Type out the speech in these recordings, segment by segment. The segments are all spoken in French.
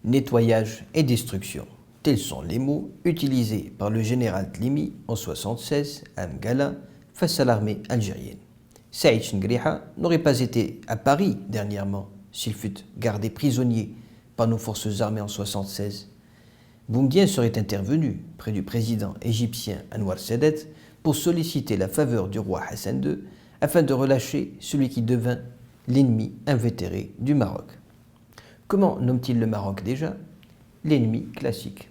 nettoyage et destruction. Tels sont les mots utilisés par le général Tlimi en 1976 à Mgala face à l'armée algérienne. Saïd Chengriha n'aurait pas été à Paris dernièrement s'il fut gardé prisonnier par nos forces armées en 1976. Boumedienne serait intervenu près du président égyptien Anwar Sadat pour solliciter la faveur du roi Hassan II afin de relâcher celui qui devint l'ennemi invétéré du Maroc. Comment nomme-t-il le Maroc déjà? L'ennemi classique.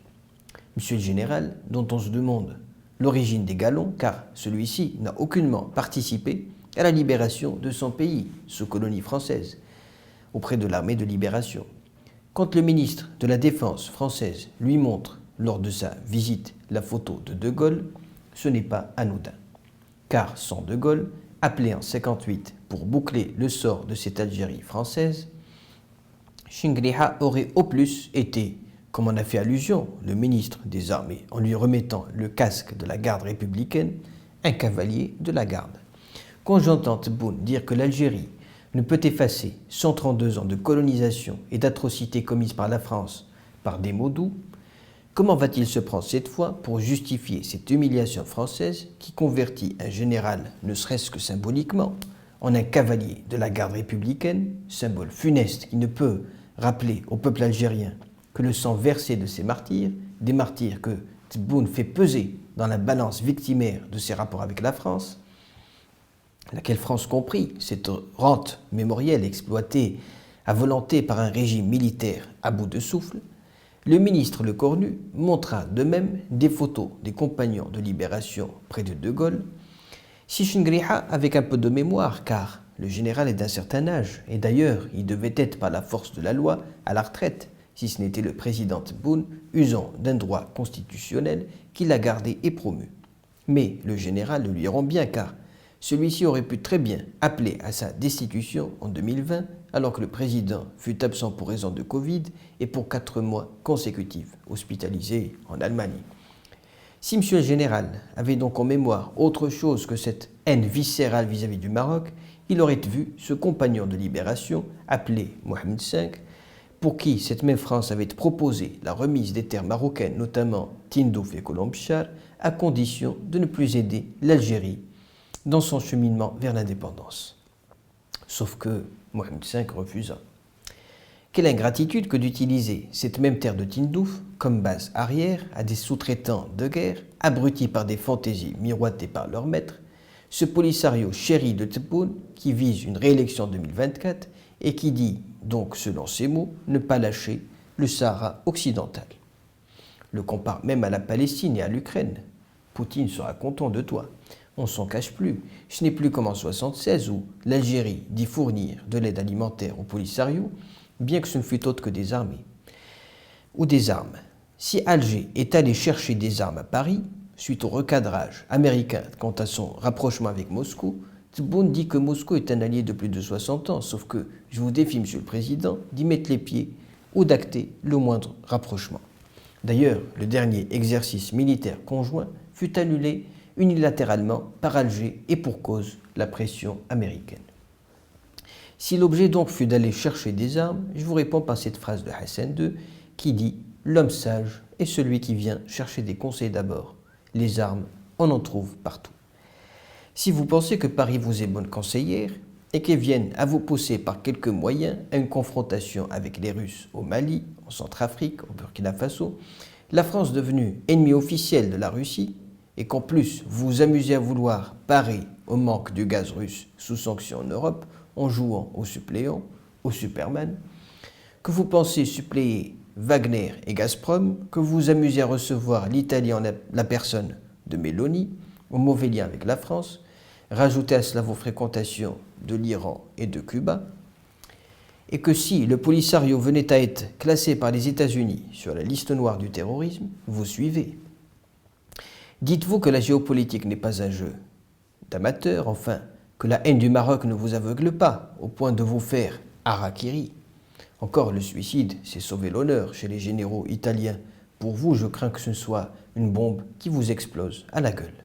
Monsieur le général, dont on se demande l'origine des galons, car celui-ci n'a aucunement participé à la libération de son pays, sous colonie française, auprès de l'armée de libération. Quand le ministre de la Défense française lui montre, lors de sa visite, la photo de De Gaulle, ce n'est pas anodin. Car sans De Gaulle, appelé en 1958 pour boucler le sort de cette Algérie française, Chengriha aurait au plus été, comme en a fait allusion le ministre des Armées en lui remettant le casque de la garde républicaine, un cavalier de la garde. Quand j'entends Tebboune dire que l'Algérie ne peut effacer 132 ans de colonisation et d'atrocités commises par la France par des mots doux, comment va-t-il se prendre cette fois pour justifier cette humiliation française qui convertit un général, ne serait-ce que symboliquement, en un cavalier de la garde républicaine, symbole funeste qui ne peut rappeler au peuple algérien que le sang versé de ces martyrs, des martyrs que Tebboune fait peser dans la balance victimaire de ses rapports avec la France, laquelle France comprit, cette rente mémorielle exploitée à volonté par un régime militaire à bout de souffle, le ministre Le Cornu montra de même des photos des compagnons de libération près de De Gaulle. Si Chengriha, avec un peu de mémoire, car le général est d'un certain âge, et d'ailleurs il devait être par la force de la loi à la retraite, si ce n'était le président Tebboune, usant d'un droit constitutionnel qui l'a gardé et promu. Mais le général le lui rend bien, car celui-ci aurait pu très bien appeler à sa destitution en 2020, alors que le président fut absent pour raison de Covid et pour 4 mois consécutifs, hospitalisé en Allemagne. Si M. le général avait donc en mémoire autre chose que cette haine viscérale vis-à-vis du Maroc, il aurait vu ce compagnon de libération, appelé Mohamed V, pour qui cette même France avait proposé la remise des terres marocaines, notamment Tindouf et Kolombchar, à condition de ne plus aider l'Algérie dans son cheminement vers l'indépendance. Sauf que Mohamed V refusa. Quelle ingratitude que d'utiliser cette même terre de Tindouf comme base arrière à des sous-traitants de guerre, abrutis par des fantaisies miroitées par leur maître, ce Polisario chéri de Tebboune qui vise une réélection en 2024 et qui dit, donc selon ses mots, ne pas lâcher le Sahara occidental. Le compare même à la Palestine et à l'Ukraine. Poutine sera content de toi. On s'en cache plus. Ce n'est plus comme en 1976 où l'Algérie dit fournir de l'aide alimentaire au Polisario, bien que ce ne fût autre que des armées. Ou des armes. Si Alger est allé chercher des armes à Paris, suite au recadrage américain quant à son rapprochement avec Moscou, Tebboune dit que Moscou est un allié de plus de 60 ans, sauf que je vous défie, Monsieur le Président, d'y mettre les pieds ou d'acter le moindre rapprochement. D'ailleurs, le dernier exercice militaire conjoint fut annulé unilatéralement par Alger et pour cause la pression américaine. Si l'objet donc fut d'aller chercher des armes, je vous réponds par cette phrase de Hassan II qui dit « L'homme sage est celui qui vient chercher des conseils d'abord. Les armes, on en trouve partout. » Si vous pensez que Paris vous est bonne conseillère et qu'elle vienne à vous pousser par quelques moyens à une confrontation avec les Russes au Mali, en Centrafrique, au Burkina Faso, la France devenue ennemie officielle de la Russie, et qu'en plus vous vous amusez à vouloir parer au manque du gaz russe sous sanction en Europe en jouant au suppléant, au Superman, que vous pensez suppléer Wagner et Gazprom, que vous vous amusez à recevoir l'Italie en la personne de Meloni, au mauvais lien avec la France, rajoutez à cela vos fréquentations de l'Iran et de Cuba, et que si le Polisario venait à être classé par les États-Unis sur la liste noire du terrorisme, vous suivez. Dites-vous que la géopolitique n'est pas un jeu d'amateurs, enfin, que la haine du Maroc ne vous aveugle pas, au point de vous faire harakiri. Encore le suicide, c'est sauver l'honneur chez les généraux italiens. Pour vous, je crains que ce ne soit une bombe qui vous explose à la gueule.